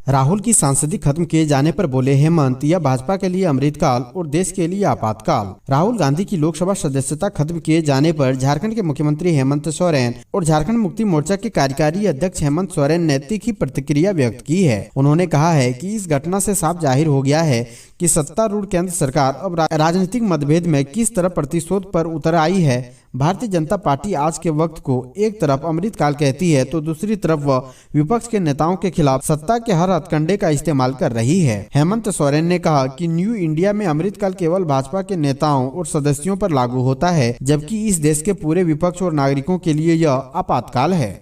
राहुल की सांसदी खत्म किए जाने पर बोले हेमंत, यह भाजपा के लिए अमृतकाल और देश के लिए आपातकाल। राहुल गांधी की लोकसभा सदस्यता खत्म किए जाने पर झारखंड के मुख्यमंत्री हेमंत सोरेन और झारखंड मुक्ति मोर्चा के कार्यकारी अध्यक्ष हेमंत सोरेन ने तीखी प्रतिक्रिया व्यक्त की है। उन्होंने कहा है कि इस घटना से साफ जाहिर हो गया है कि सत्तारूढ़ केंद्र सरकार अब राजनीतिक मतभेद में किस तरह प्रतिशोध पर उतर आई है। भारतीय जनता पार्टी आज के वक्त को एक तरफ अमृतकाल कहती है तो दूसरी तरफ वह विपक्ष के नेताओं के खिलाफ सत्ता के हर हथकंडे का इस्तेमाल कर रही है। हेमंत सोरेन ने कहा कि न्यू इंडिया में अमृतकाल केवल भाजपा के नेताओं और सदस्यों पर लागू होता है, जबकि इस देश के पूरे विपक्ष और नागरिकों के लिए यह आपातकाल है।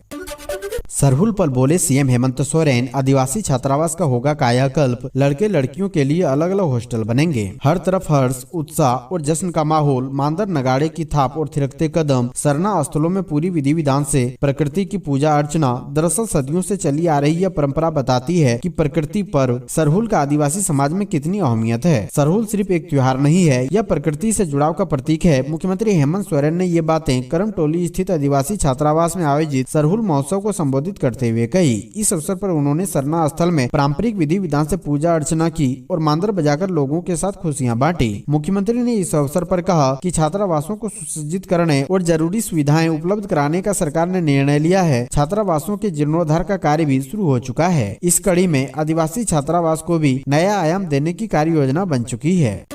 सरहुल पर बोले सीएम हेमंत सोरेन, आदिवासी छात्रावास का होगा कायाकल्प, लड़के लड़कियों के लिए अलग अलग हॉस्टल बनेंगे। हर तरफ हर्ष, उत्साह और जश्न का माहौल, मांदर नगाड़े की थाप और थिरकते कदम, सरना स्थलों में पूरी विधि विधान से प्रकृति की पूजा अर्चना। दरअसल सदियों से चली आ रही यह परंपरा बताती है कि प्रकृति पर्व सरहुल का आदिवासी समाज में कितनी अहमियत है। सरहुल सिर्फ एक त्योहार नहीं है, यह प्रकृति से जुड़ाव का प्रतीक है। मुख्यमंत्री हेमंत सोरेन ने ये बातें करमटोली स्थित आदिवासी छात्रावास में आयोजित सरहुल महोत्सव को संबोधित करते हुए कही। इस अवसर पर उन्होंने सरना स्थल में पारंपरिक विधि विधान से पूजा अर्चना की और मांदर बजाकर लोगों के साथ खुशियां बांटी। मुख्यमंत्री ने इस अवसर पर कहा कि छात्रावासों को सुसज्जित करने और जरूरी सुविधाएं उपलब्ध कराने का सरकार ने निर्णय लिया है। छात्रावासों के जीर्णोद्धार का कार्य भी शुरू हो चुका है। इस कड़ी में आदिवासी छात्रावास को भी नया आयाम देने की कार्य योजना बन चुकी है।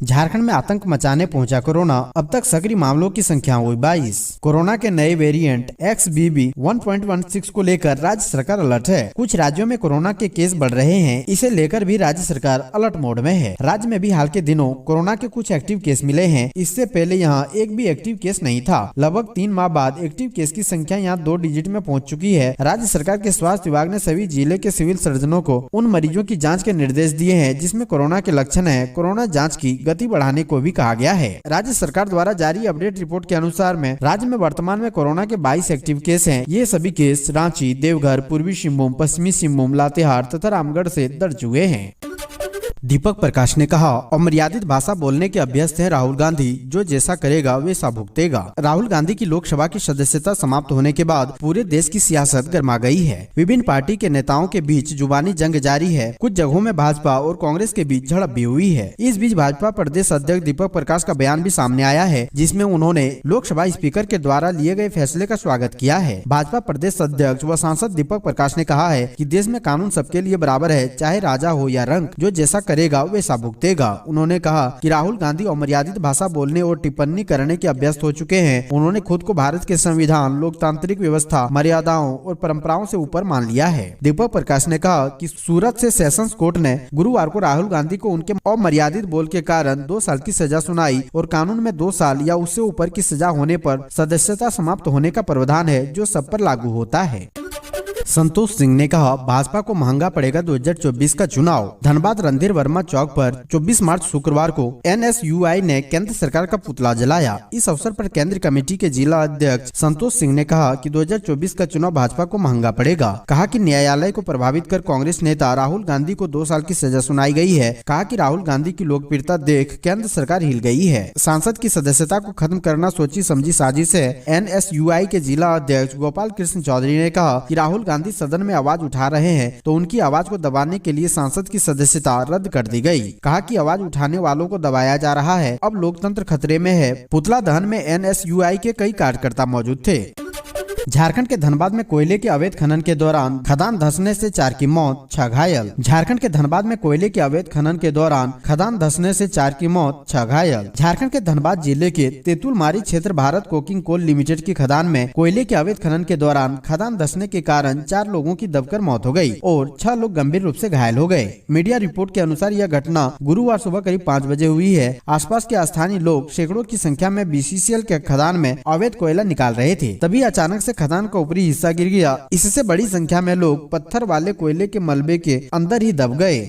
झारखंड में आतंक मचाने पहुंचा कोरोना, अब तक सक्रिय मामलों की संख्या हुई 22। कोरोना के नए वेरिएंट XBB 1.16 को लेकर राज्य सरकार अलर्ट है। कुछ राज्यों में कोरोना के केस बढ़ रहे हैं, इसे लेकर भी राज्य सरकार अलर्ट मोड में है। राज्य में भी हाल के दिनों कोरोना के कुछ एक्टिव केस मिले हैं। इससे पहले यहाँ एक भी एक्टिव केस नहीं था। लगभग 3 माह बाद एक्टिव केस की संख्या यहाँ 2 डिजिट में पहुँच चुकी है। राज्य सरकार के स्वास्थ्य विभाग ने सभी जिले के सिविल सर्जनों को उन मरीजों की जाँच के निर्देश दिए हैं जिसमें कोरोना के लक्षण है। कोरोना जाँच की गति बढ़ाने को भी कहा गया है। राज्य सरकार द्वारा जारी अपडेट रिपोर्ट के अनुसार में राज्य में वर्तमान में कोरोना के 22 एक्टिव केस हैं। ये सभी केस रांची, देवघर, पूर्वी सिंहभूम, पश्चिमी सिंहभूम, लातेहार तथा रामगढ़ से दर्ज हुए हैं। दीपक प्रकाश ने कहा, अमर्यादित भाषा बोलने के अभ्यस्त है राहुल गांधी, जो जैसा करेगा वैसा भुगतेगा। राहुल गांधी की लोकसभा की सदस्यता समाप्त होने के बाद पूरे देश की सियासत गर्मा गई है। विभिन्न पार्टी के नेताओं के बीच जुबानी जंग जारी है। कुछ जगहों में भाजपा और कांग्रेस के बीच झड़प भी हुई है। इस बीच भाजपा प्रदेश अध्यक्ष दीपक प्रकाश का बयान भी सामने आया है, जिसमें उन्होंने लोकसभा स्पीकर के द्वारा लिए गए फैसले का स्वागत किया है। भाजपा प्रदेश अध्यक्ष व सांसद दीपक प्रकाश ने कहा है कि देश में कानून सबके लिए बराबर है, चाहे राजा हो या रंक, जो जैसा करेगा वैसा भुगतेगा। उन्होंने कहा कि राहुल गांधी अमर्यादित भाषा बोलने और टिप्पणी करने के अभ्यस्त हो चुके हैं। उन्होंने खुद को भारत के संविधान, लोकतांत्रिक व्यवस्था, मर्यादाओं और परंपराओं से ऊपर मान लिया है। दीपक प्रकाश ने कहा कि सूरत से सेशंस कोर्ट ने गुरुवार को राहुल गांधी को उनके अमर्यादित बोल के कारण 2 साल की सजा सुनाई और कानून में 2 साल या उससे ऊपर की सजा होने पर सदस्यता समाप्त होने का प्रावधान है, जो सब पर लागू होता है। संतोष सिंह ने कहा, भाजपा को महंगा पड़ेगा 2024 का चुनाव। धनबाद रणधीर वर्मा चौक पर 24 मार्च शुक्रवार को NSUI ने केंद्र सरकार का पुतला जलाया। इस अवसर पर केंद्रीय कमेटी के जिला अध्यक्ष संतोष सिंह ने कहा कि 2024 का चुनाव भाजपा को महंगा पड़ेगा। कहा कि न्यायालय को प्रभावित कर कांग्रेस नेता राहुल गांधी को 2 साल की सजा सुनाई गई है। कहा कि राहुल गांधी की लोकप्रियता देख केंद्र सरकार हिल गई है। सांसद की सदस्यता को खत्म करना सोची समझी साजिश है। NSUI के जिला अध्यक्ष गोपाल कृष्ण चौधरी ने कहा कि राहुल गांधी सदन में आवाज उठा रहे हैं, तो उनकी आवाज को दबाने के लिए सांसद की सदस्यता रद्द कर दी गई। कहा कि आवाज उठाने वालों को दबाया जा रहा है, अब लोकतंत्र खतरे में है। पुतला दहन में NSUI के कई कार्यकर्ता मौजूद थे। झारखंड के धनबाद में कोयले के अवैध खनन के दौरान खदान धंसने से 4 की मौत, 6 घायल। झारखंड के धनबाद में कोयले के अवैध खनन के दौरान खदान धंसने से 4 की मौत, 6 घायल। झारखंड के धनबाद जिले के तेतुलमारी क्षेत्र भारत कोकिंग कोल लिमिटेड की खदान में कोयले के अवैध खनन के दौरान खदान धंसने के कारण 4 लोगों की दबकर मौत हो गई और 6 लोग गंभीर रूप से घायल हो गए। मीडिया रिपोर्ट के अनुसार यह घटना गुरुवार सुबह करीब 5 बजे हुई है। आसपास के स्थानीय लोग सैकड़ों की संख्या में BCCL के खदान में अवैध कोयला निकाल रहे थे, तभी अचानक से खदान का ऊपरी हिस्सा गिर गया। इससे बड़ी संख्या में लोग पत्थर वाले कोयले के मलबे के अंदर ही दब गए।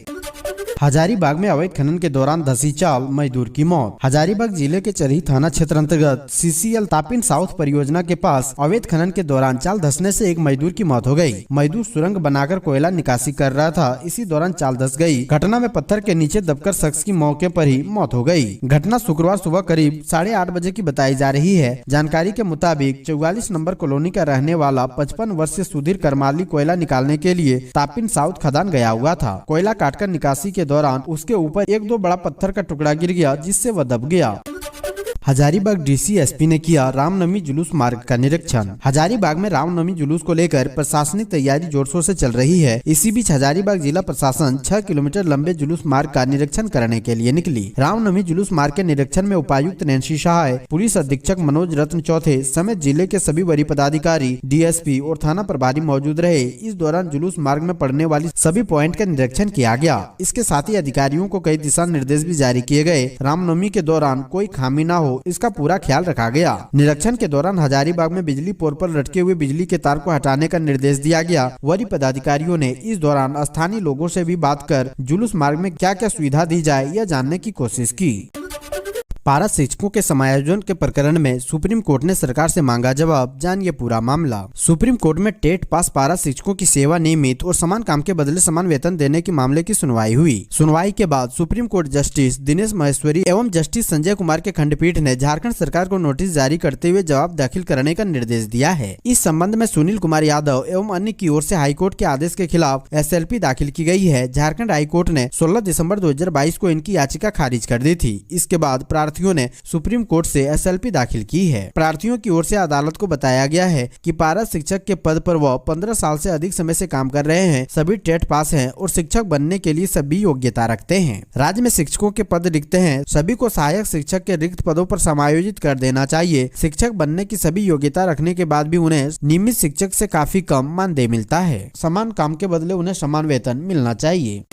हजारीबाग में अवैध खनन के दौरान धसी चाल, मजदूर की मौत। हजारीबाग जिले के चरही थाना क्षेत्र अंतर्गत CCL तापिन साउथ परियोजना के पास अवैध खनन के दौरान चाल धसने से एक मजदूर की मौत हो गई। मजदूर सुरंग बनाकर कोयला निकासी कर रहा था, इसी दौरान चाल धस गई। घटना में पत्थर के नीचे दबकर शख्स की मौके पर ही मौत हो गई। घटना शुक्रवार सुबह करीब 8:30 बजे की बताई जा रही है। जानकारी के मुताबिक 44 नंबर कॉलोनी का रहने वाला 55 वर्षीय सुधीर करमाली कोयला निकालने के लिए तापिन साउथ खदान गया हुआ था। कोयला काटकर निकासी के दौरान उसके ऊपर 1-2 बड़ा पत्थर का टुकड़ा गिर गया, जिससे वह दब गया। हजारीबाग DC SP ने किया रामनवमी जुलूस मार्ग का निरीक्षण। हजारीबाग में रामनवमी जुलूस को लेकर प्रशासनिक तैयारी जोर शोर से चल रही है। इसी बीच हजारीबाग जिला प्रशासन 6 किलोमीटर लंबे जुलूस मार्ग का निरीक्षण करने के लिए निकली। रामनवमी जुलूस मार्ग के निरीक्षण में उपायुक्त नैन्सी सहाय, पुलिस अधीक्षक मनोज रत्न चौथे समेत जिले के सभी वरीय पदाधिकारी, DSP और थाना प्रभारी मौजूद रहे। इस दौरान जुलूस मार्ग में पड़ने वाली सभी पॉइंट का निरीक्षण किया गया। इसके साथ ही अधिकारियों को कई दिशा निर्देश भी जारी किए गए। रामनवमी के दौरान कोई खामी न हो, इसका पूरा ख्याल रखा गया। निरीक्षण के दौरान हजारीबाग में बिजली पोल पर लटके हुए बिजली के तार को हटाने का निर्देश दिया गया। वरीय पदाधिकारियों ने इस दौरान स्थानीय लोगों से भी बात कर जुलूस मार्ग में क्या क्या सुविधा दी जाए यह जानने की कोशिश की। पारा शिक्षकों के समायोजन के प्रकरण में सुप्रीम कोर्ट ने सरकार से मांगा जवाब, जानिए पूरा मामला। सुप्रीम कोर्ट में टेट पास पारा शिक्षकों की सेवा नियमित और समान काम के बदले समान वेतन देने के मामले की सुनवाई हुई। सुनवाई के बाद supreme court justice Dinesh Maheshwari एवं जस्टिस संजय कुमार के खंडपीठ ने झारखंड सरकार को नोटिस जारी करते हुए जवाब दाखिल करने का निर्देश दिया है। इस संबंध में सुनील कुमार यादव एवं अन्य की ओर से हाईकोर्ट के आदेश के खिलाफ SLP दाखिल की गई है। झारखंड हाईकोर्ट ने 16 दिसंबर 2022 को इनकी याचिका खारिज कर दी थी। इसके बाद प्रार्थियों ने सुप्रीम कोर्ट से SLP दाखिल की है। प्रार्थियों की ओर से अदालत को बताया गया है कि पारा शिक्षक के पद पर वह 15 साल से अधिक समय से काम कर रहे हैं, सभी टेट पास हैं और शिक्षक बनने के लिए सभी योग्यता रखते हैं। राज्य में शिक्षकों के पद रिक्त हैं, सभी को सहायक शिक्षक के रिक्त पदों पर समायोजित कर देना चाहिए। शिक्षक बनने की सभी योग्यता रखने के बाद भी उन्हें नियमित शिक्षक से काफी कम मानदेय मिलता है। समान काम के बदले उन्हें समान वेतन मिलना चाहिए।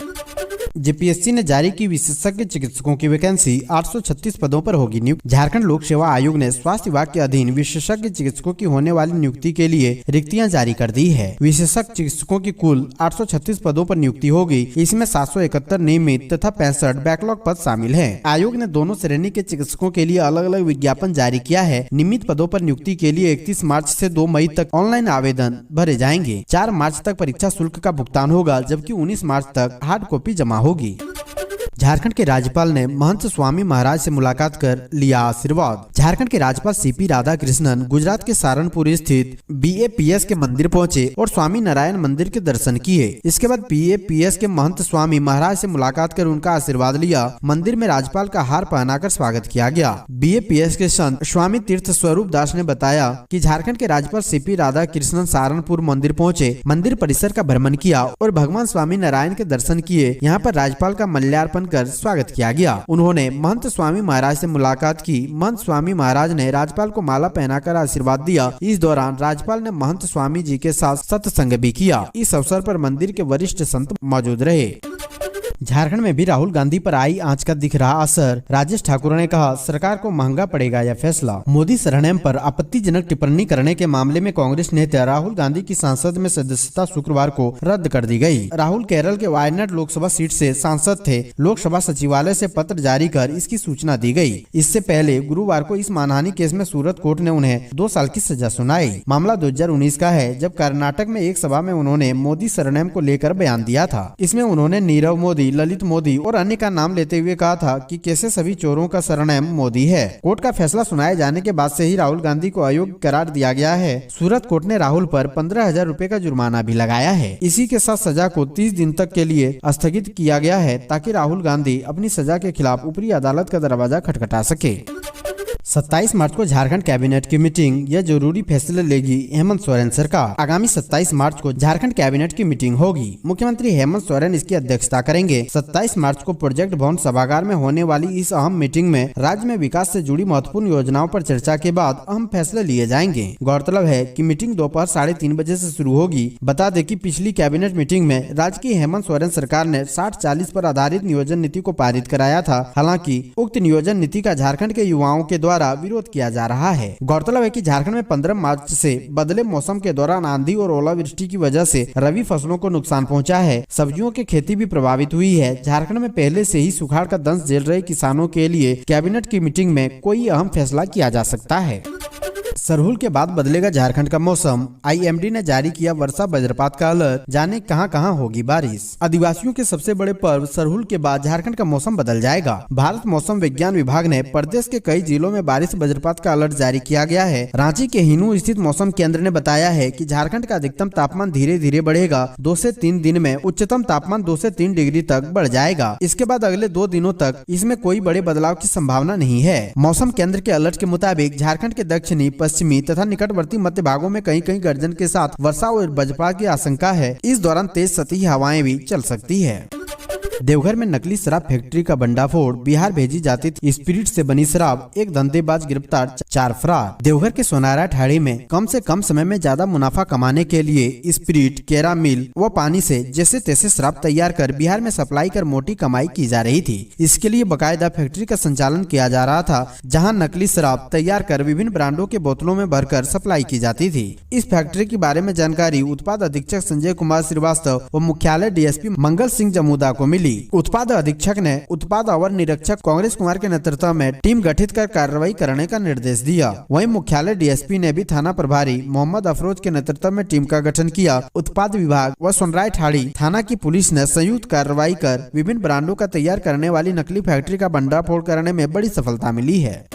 JPSC ने जारी की विशेषज्ञ चिकित्सकों की वैकेंसी, 836 पदों पर होगी नियुक्ति। झारखंड लोक सेवा आयोग ने स्वास्थ्य विभाग के अधीन विशेषज्ञ चिकित्सकों की होने वाली नियुक्ति के लिए रिक्तियां जारी कर दी है। विशेषज्ञ चिकित्सकों की कुल 836 पदों पर नियुक्ति होगी। इसमें 771 नियमित तथा 65 बैकलॉग पद शामिल है। आयोग ने दोनों श्रेणी के चिकित्सकों के लिए अलग अलग विज्ञापन जारी किया है। नियमित पदों पर नियुक्ति के लिए 31 मार्च से 2 मई तक ऑनलाइन आवेदन भरे जाएंगे। 4 मार्च तक परीक्षा शुल्क का भुगतान होगा, जबकि 19 मार्च तक हार्ड कॉपी जमा होगी। झारखंड के राज्यपाल ने महंत स्वामी महाराज से मुलाकात कर लिया आशीर्वाद। झारखंड के राज्यपाल CP राधाकृष्णन गुजरात के सहारनपुर स्थित BAPS के मंदिर पहुंचे और स्वामी नारायण मंदिर के दर्शन किए। इसके बाद BAPS के महंत स्वामी महाराज से मुलाकात कर उनका आशीर्वाद लिया। मंदिर में राज्यपाल का हार पहनाकर स्वागत किया गया। BAPS के संत स्वामी तीर्थ स्वरूप दास ने बताया कि झारखंड के राज्यपाल CP राधाकृष्णन सहारनपुर मंदिर पहुंचे, मंदिर परिसर का भ्रमण किया और भगवान स्वामी नारायण के दर्शन किए। यहाँ पर राज्यपाल का माल्यार्पण कर स्वागत किया गया। उन्होंने महंत स्वामी महाराज से मुलाकात की। महंत स्वामी महाराज ने राज्यपाल को माला पहनाकर आशीर्वाद दिया। इस दौरान राज्यपाल ने महंत स्वामी जी के साथ सत्संग भी किया। इस अवसर पर मंदिर के वरिष्ठ संत मौजूद रहे। झारखंड में भी राहुल गांधी पर आई आंच का दिख रहा असर। राजेश ठाकुर ने कहा, सरकार को महंगा पड़ेगा यह फैसला। मोदी सरनेम पर आपत्तिजनक टिप्पणी करने के मामले में कांग्रेस नेता राहुल गांधी की संसद में सदस्यता शुक्रवार को रद्द कर दी गई। राहुल केरल के वायनाड लोकसभा सीट से सांसद थे। लोकसभा सचिवालय से पत्र जारी कर इसकी सूचना दी गई। इससे पहले गुरुवार को इस मानहानि केस में सूरत कोर्ट ने उन्हें 2 साल की सजा सुनाई। मामला 2019 का है, जब कर्नाटक में एक सभा में उन्होंने मोदी सरनेम को लेकर बयान दिया था। इसमें उन्होंने नीरव मोदी, ललित मोदी और अन्य का नाम लेते हुए कहा था कि कैसे सभी चोरों का सरनेम मोदी है। कोर्ट का फैसला सुनाए जाने के बाद से ही राहुल गांधी को अयोग्य करार दिया गया है। सूरत कोर्ट ने राहुल पर 15,000 रुपए का जुर्माना भी लगाया है। इसी के साथ सजा को 30 दिन तक के लिए स्थगित किया गया है, ताकि राहुल गांधी अपनी सजा के खिलाफ ऊपरी अदालत का दरवाजा खटखटा सके। 27 मार्च को झारखंड कैबिनेट की मीटिंग, यह जरूरी फैसले लेगी हेमंत सोरेन सरकार। आगामी 27 मार्च को झारखंड कैबिनेट की मीटिंग होगी। मुख्यमंत्री हेमंत सोरेन इसकी अध्यक्षता करेंगे। 27 मार्च को प्रोजेक्ट भवन सभागार में होने वाली इस अहम मीटिंग में राज्य में विकास से जुड़ी महत्वपूर्ण योजनाओं पर चर्चा के बाद अहम फैसले लिए जाएंगे। गौरतलब है कि मीटिंग दोपहर 3:30 बजे से शुरू होगी। बता दें कि पिछली कैबिनेट मीटिंग में राज्य की हेमंत सोरेन सरकार ने 60-40 पर आधारित नियोजन नीति को पारित कराया था। हालांकि उक्त नियोजन नीति का झारखंड के युवाओं के द्वारा द्वारा विरोध किया जा रहा है। गौरतलब है कि झारखंड में 15 मार्च से बदले मौसम के दौरान आंधी और ओलावृष्टि की वजह से रबी फसलों को नुकसान पहुंचा है। सब्जियों की खेती भी प्रभावित हुई है। झारखंड में पहले से ही सुखाड़ का दंश झेल रहे किसानों के लिए कैबिनेट की मीटिंग में कोई अहम फैसला किया जा सकता है। सरहुल के बाद बदलेगा झारखंड का मौसम। आईएमडी ने जारी किया वर्षा वज्रपात का अलर्ट, जाने कहां होगी बारिश। आदिवासियों के सबसे बड़े पर्व सरहुल के बाद झारखंड का मौसम बदल जाएगा। भारत मौसम विज्ञान विभाग ने प्रदेश के कई जिलों में बारिश वज्रपात का अलर्ट जारी किया गया है। रांची के हिनू स्थित मौसम केंद्र ने बताया है कि झारखंड का अधिकतम तापमान धीरे धीरे बढ़ेगा। 2 से 3 दिन में उच्चतम तापमान 2 से 3 डिग्री तक बढ़ जाएगा। इसके बाद अगले 2 दिनों तक इसमें कोई बड़े बदलाव की संभावना नहीं है। मौसम केंद्र के अलर्ट के मुताबिक झारखंड के दक्षिणी, पश्चिमी तथा निकटवर्ती मध्य भागों में कहीं गर्जन के साथ वर्षा और वज्रपात की आशंका है। इस दौरान तेज सतही हवाएं भी चल सकती है। देवघर में नकली शराब फैक्ट्री का भंडाफोड़, बिहार भेजी जाती थी स्पिरिट से बनी शराब, एक धंधेबाज गिरफ्तार, 4 फरार। देवघर के सोनारा ठाड़ी में कम से कम समय में ज्यादा मुनाफा कमाने के लिए स्पिरिट, केरा मिल व पानी से जैसे तैसे शराब तैयार कर बिहार में सप्लाई कर मोटी कमाई की जा रही थी। इसके लिए बकायदा फैक्ट्री का संचालन किया जा रहा था, जहाँ नकली शराब तैयार कर विभिन्न ब्रांडों के बोतलों में भरकर सप्लाई की जाती थी। इस फैक्ट्री के बारे में जानकारी उत्पाद अधीक्षक संजय कुमार श्रीवास्तव व मुख्यालय डीएसपी मंगल सिंह जमुदा को मिली। उत्पाद अधीक्षक ने उत्पाद अवर निरीक्षक कांग्रेस कुमार के नेतृत्व में टीम गठित कर कार्रवाई करने का निर्देश दिया। वहीं मुख्यालय डीएसपी ने भी थाना प्रभारी मोहम्मद अफरोज के नेतृत्व में टीम का गठन किया। उत्पाद विभाग व सोनराय ठाड़ी थाना की पुलिस ने संयुक्त कार्रवाई कर विभिन्न ब्रांडों का तैयार करने वाली नकली फैक्ट्री का भंडाफोड़ करने में बड़ी सफलता मिली है।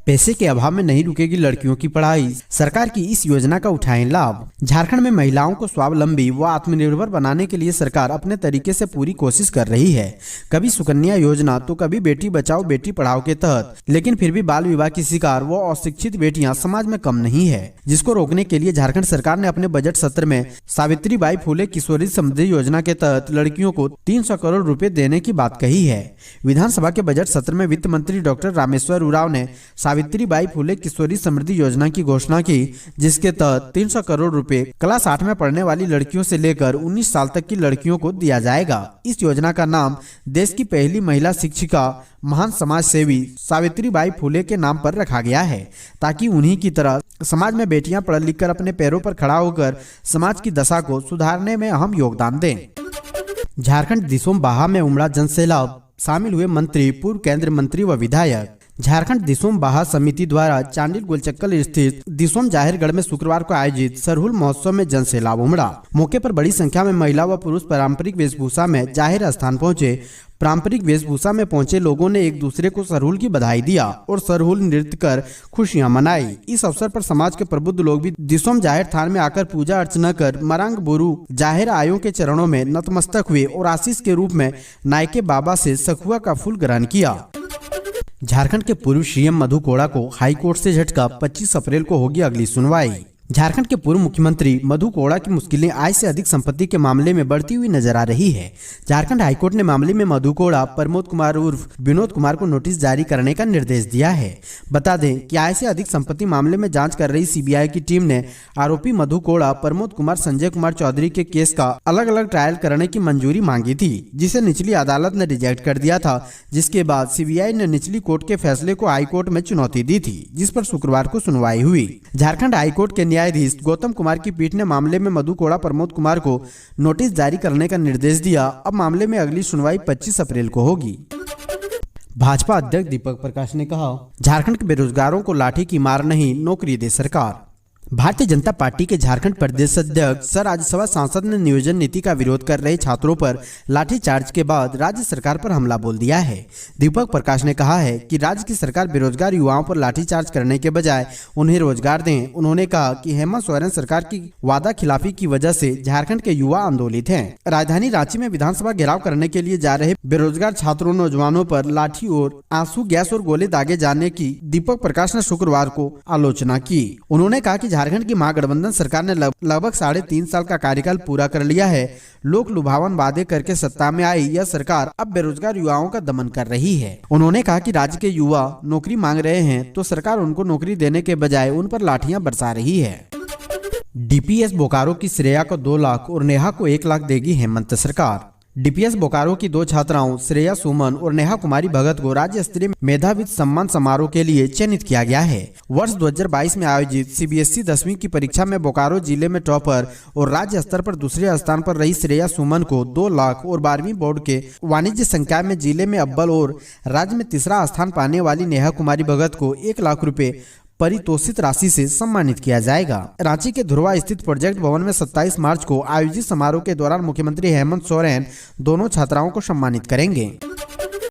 पैसे के अभाव में नहीं रुकेगी लड़कियों की पढ़ाई, सरकार की इस योजना का उठाएं लाभ। झारखंड में महिलाओं को स्वावलंबी व आत्मनिर्भर बनाने के लिए सरकार अपने तरीके से पूरी कोशिश कर रही है। कभी सुकन्या योजना तो कभी बेटी बचाओ बेटी पढ़ाओ के तहत, लेकिन फिर भी बाल विवाह की शिकार व अशिक्षित बेटियां समाज में कम नहीं है, जिसको रोकने के लिए झारखंड सरकार ने अपने बजट सत्र में सावित्रीबाई फुले किशोरी समृद्धि योजना के तहत लड़कियों को 300 करोड़ रुपए देने की बात कही है। विधानसभा के बजट सत्र में वित्त मंत्री डॉक्टर रामेश्वर उरांव ने सावित्रीबाई फुले किशोरी समृद्धि योजना की घोषणा की, जिसके तहत 300 करोड़ रुपए क्लास 8 में पढ़ने वाली लड़कियों से लेकर 19 साल तक की लड़कियों को दिया जाएगा। इस योजना का नाम देश की पहली महिला शिक्षिका, महान समाज सेवी सावित्रीबाई फुले के नाम पर रखा गया है, ताकि उन्हीं की तरह समाज में बेटियां पढ़ लिख कर अपने पैरों पर खड़ा होकर समाज की दशा को सुधारने में अहम योगदान दें। झारखंड दिसोम बाहा में उमड़ा जनसैलाब, शामिल हुए मंत्री, पूर्व केंद्रीय मंत्री व विधायक। झारखंड दिसोम बाहा समिति द्वारा चांडिल गोलचक्कर स्थित दिसोम जाहिरगढ़ में शुक्रवार को आयोजित सरहुल महोत्सव में जनसैलाब उमड़ा। मौके पर बड़ी संख्या में महिला व पुरुष पारंपरिक वेशभूषा में जाहिर स्थान पहुंचे। पारंपरिक वेशभूषा में पहुंचे लोगों ने एक दूसरे को सरहुल की बधाई दिया और सरहुल नृत्य कर खुशियां मनाई। इस अवसर पर समाज के प्रबुद्ध लोग भी दिसोम जाहिर थान में आकर पूजा अर्चना कर मरांग बुरु जाहिर आयों के चरणों में नतमस्तक हुए और आशीष के रूप में नायके बाबा से सखुआ का फूल ग्रहण किया। झारखंड के पूर्व सीएम मधु कोड़ा को हाई कोर्ट से झटका, 25 अप्रैल को होगी अगली सुनवाई। झारखंड के पूर्व मुख्यमंत्री मधु कोड़ा की मुश्किलें आय से अधिक संपत्ति के मामले में बढ़ती हुई नजर आ रही है। झारखंड हाईकोर्ट ने मामले में मधु कोड़ा, प्रमोद कुमार उर्फ विनोद कुमार को नोटिस जारी करने का निर्देश दिया है। बता दें कि आय से अधिक संपत्ति मामले में जांच कर रही सीबीआई की टीम ने आरोपी मधु कोड़ा, प्रमोद कुमार, संजय कुमार चौधरी के केस का अलग अलग ट्रायल करने की मंजूरी मांगी थी, जिसे निचली अदालत ने रिजेक्ट कर दिया था। जिसके बाद सीबीआई ने निचली कोर्ट के फैसले को हाईकोर्ट में चुनौती दी थी, जिस पर शुक्रवार को सुनवाई हुई। झारखंड हाईकोर्ट के न्यायाधीश गौतम कुमार की पीठ ने मामले में मधु कोड़ा, प्रमोद कुमार को नोटिस जारी करने का निर्देश दिया। अब मामले में अगली सुनवाई 25 अप्रैल को होगी। भाजपा अध्यक्ष दीपक प्रकाश ने कहा, झारखंड के बेरोजगारों को लाठी की मार नहीं, नौकरी दे सरकार। भारतीय जनता पार्टी के झारखंड प्रदेश अध्यक्ष सह राज्यसभा सांसद ने नियोजन नीति का विरोध कर रहे छात्रों पर लाठीचार्ज के बाद राज्य सरकार पर हमला बोल दिया है। दीपक प्रकाश ने कहा है कि राज्य की सरकार बेरोजगार युवाओं पर लाठीचार्ज करने के बजाय उन्हें रोजगार दें। उन्होंने कहा कि हेमंत सोरेन सरकार की वादा खिलाफी की वजह से झारखंड के युवा आंदोलित हैं। राजधानी रांची में विधानसभा घेराव करने के लिए जा रहे बेरोजगार छात्रों, नौजवानों पर लाठी और आंसू गैस और गोले दागे जाने की दीपक प्रकाश ने शुक्रवार को आलोचना की। उन्होंने कहा कि झारखंड की महागठबंधन सरकार ने लगभग 3.5 साल का कार्यकाल पूरा कर लिया है। लोक लुभावन वादे करके सत्ता में आई यह सरकार अब बेरोजगार युवाओं का दमन कर रही है। उन्होंने कहा कि राज्य के युवा नौकरी मांग रहे हैं तो सरकार उनको नौकरी देने के बजाय उन पर लाठियां बरसा रही है। डीपीएस बोकारो की श्रेया को 2 लाख और नेहा को 1 लाख देगी हेमंत सरकार। डीपीएस बोकारो की 2 छात्राओं श्रेया सुमन और नेहा कुमारी भगत को राज्य स्तरीय मेधावी सम्मान समारोह के लिए चयनित किया गया है। वर्ष 2022 में आयोजित सीबीएसई 10वीं की परीक्षा में बोकारो जिले में टॉपर और राज्य स्तर पर दूसरे स्थान पर रही श्रेया सुमन को 2 लाख और 12वीं बोर्ड के वाणिज्य संकाय में जिले में अव्वल और राज्य में तीसरा स्थान पाने वाली नेहा कुमारी भगत को 1 लाख रुपए परितोषित राशि से सम्मानित किया जाएगा। रांची के ध्रुवा स्थित प्रोजेक्ट भवन में 27 मार्च को आयोजित समारोह के दौरान मुख्यमंत्री हेमंत सोरेन दोनों छात्राओं को सम्मानित करेंगे।